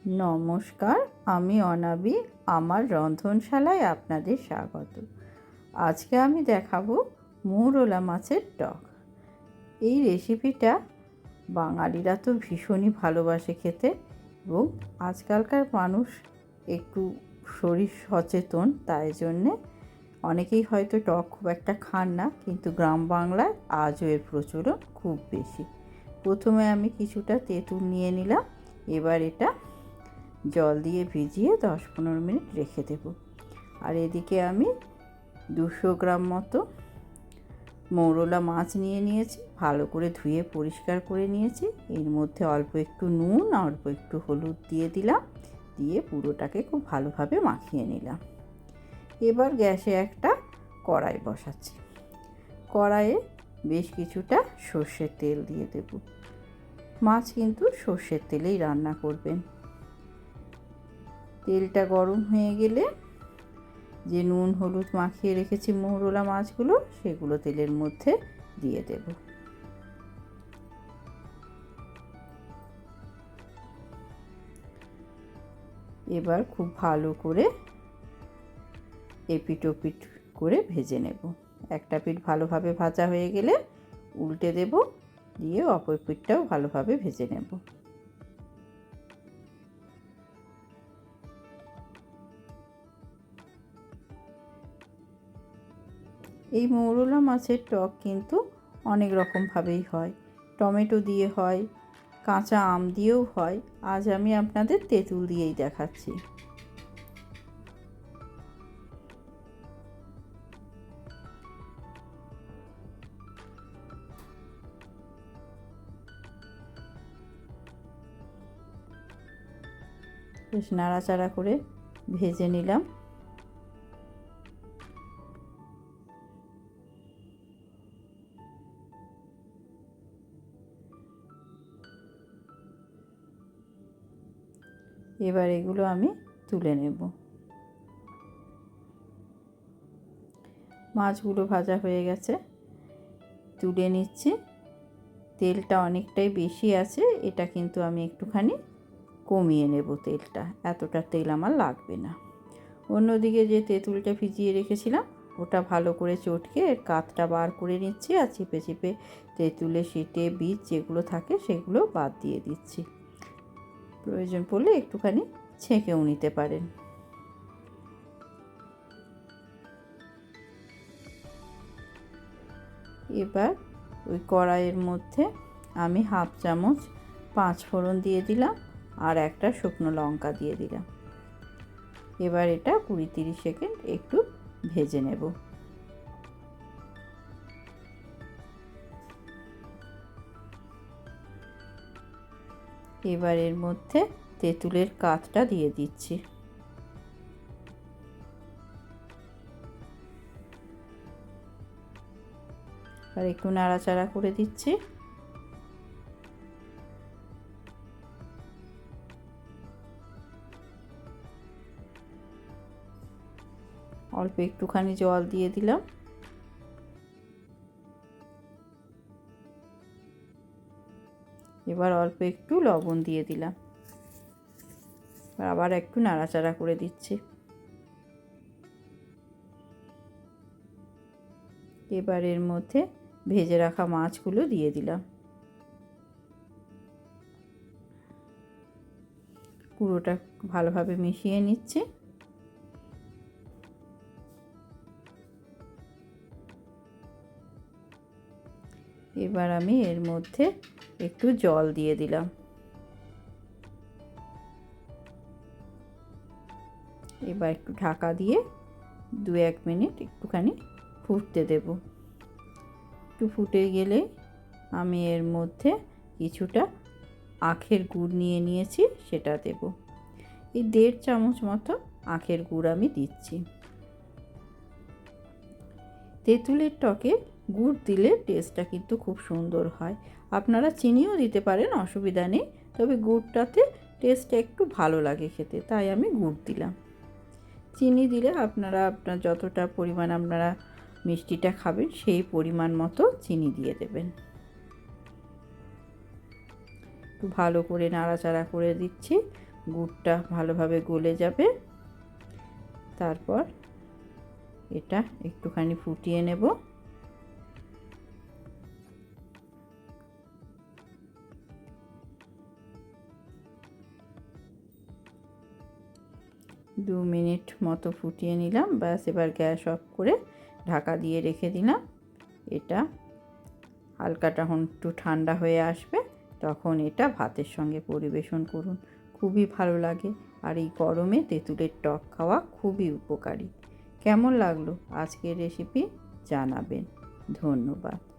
নমস্কার, আমি অনাবি। আমার রন্ধনশালায় আপনাদের স্বাগত। আজকে আমি দেখাবো মৌরলা মাছের টক। এই রেসিপিটা বাঙালিরা তো ভীষণই ভালোবাসে খেতে, এবং আজকালকার মানুষ একটু শরীর সচেতন, তাই জন্যে অনেকেই হয়তো টক খুব একটা খান না, কিন্তু গ্রাম বাংলায় আজও এর প্রচলন খুব বেশি। প্রথমে আমি কিছুটা তেঁতুল নিয়ে নিলাম। এবার এটা জল দিয়ে ভিজিয়ে 10-15 মিনিট রেখে দেব। আর এদিকে আমি 200 গ্রাম মতো মৌরলা মাছ নিয়ে নিয়েছি, ভালো করে ধুয়ে পরিষ্কার করে নিয়েছি। এর মধ্যে অল্প একটু নুন, অল্প একটু হলুদ দিয়ে দিলাম, দিয়ে পুরোটাকে খুব ভালোভাবে মাখিয়ে নিলাম। এবার গ্যাসে একটা কড়াই বসাচ্ছি। কড়াইয়ে বেশ কিছুটা সর্ষের তেল দিয়ে দেব। মাছ কিন্তু সর্ষের তেলেই রান্না করবেন। তেলটা গরম হয়ে গেলে যে নুন হলুদ মাখিয়ে রেখেছি মৌরলা মাছগুলো, সেগুলো তেলের মধ্যে দিয়ে দেব। এবার খুব ভালো করে এপিট ওপিট করে ভেজে নেব। একটা পিঠ ভালোভাবে ভাজা হয়ে গেলে উল্টে দেব, দিয়ে অপর পিঠটাও ভালোভাবে ভেজে নেব। এই মৌরলা মাছের টক কিন্তু অনেক রকমভাবেই হয়। টমেটো দিয়ে হয়, কাঁচা আম দিয়েও হয়। আজ আমি আপনাদের তেঁতুল দিয়েই দেখাচ্ছি। বেশ নাড়াচাড়া করে ভেজে নিলাম। এবার এগুলো আমি তুলে নেব। মাছগুলো ভাজা হয়ে গেছে, তুলে নিচ্ছি। তেলটা অনেকটাই বেশি আছে, এটা কিন্তু আমি একটুখানি কমিয়ে নেব তেলটা, এতটা তেল আমার লাগবে না। অন্যদিকে যে তেঁতুলটা ভিজিয়ে রেখেছিলাম, ওটা ভালো করে চটকে এর কাতটা বার করে নিচ্ছি, আর চিপে চিপে তেঁতুলের শিটে বীজ যেগুলো থাকে সেগুলো বাদ দিয়ে দিচ্ছি। প্রয়োজন পড়লে একটুখানি ছেঁকেও নিতে পারেন। এবার ওই কড়াইয়ের মধ্যে আমি 1/2 চামচ 5 ফোড়ন দিয়ে দিলাম, আর একটা শুকনো লঙ্কা দিয়ে দিলাম। এবার এটা 20-30 সেকেন্ড একটু ভেজে নেব। এবার এর মধ্যে তেঁতুলের কাতটা দিয়ে দিচ্ছি। আর একটু নাড়াচাড়া করে দিচ্ছি। অল্প একটুখানি জল দিয়ে দিলাম। এবার অল্প একটু লবণ দিয়ে দিলাম। আবার একটু নাড়াচাড়া করে দিচ্ছি। এবার এর মধ্যে ভেজে রাখা মাছগুলো দিয়ে দিলাম। পুরোটা ভালোভাবে মিশিয়ে নিচ্ছি। এবার আমি এর মধ্যে একটু জল দিয়ে দিলাম। এবার একটু ঢাকা দিয়ে 2-1 মিনিট একটুখানি ফুটতে দেব। একটু ফুটে গেলে আমি এর মধ্যে কিছুটা আখের গুড় নিয়ে নিয়েছি, সেটা দেব। এই 1.5 চামচ মতো আখের গুড় আমি দিচ্ছি। তেঁতুলের টকে গুড় দিলে টেস্টটা কিন্তু খুব সুন্দর হয়। আপনারা চিনিও দিতে পারেন, অসুবিধা নেই, তবে গুড়টাতে টেস্টটা একটু ভালো লাগে খেতে, তাই আমি গুড় দিলাম। চিনি দিলে আপনারা আপনার যতটা পরিমাণ আপনারা মিষ্টিটা খাবেন সেই পরিমাণ মতো চিনি দিয়ে দেবেন। একটু ভালো করে নাড়াচাড়া করে দিচ্ছি। গুড়টা ভালোভাবে গলে যাবে। তারপর এটা একটুখানি ফুটিয়ে নেব। দু মিনিট মতো ফুটিয়ে নিলাম, ব্যাস এবার গ্যাস অফ করে ঢাকা দিয়ে রেখে দিলাম। এটা হালকা তখন একটু ঠান্ডা হয়ে আসবে, তখন এটা ভাতের সঙ্গে পরিবেশন করুন, খুবই ভালো লাগে। আর এই গরমে তেঁতুলের টক খাওয়া খুবই উপকারী। কেমন লাগলো আজকের রেসিপি জানাবেন। ধন্যবাদ।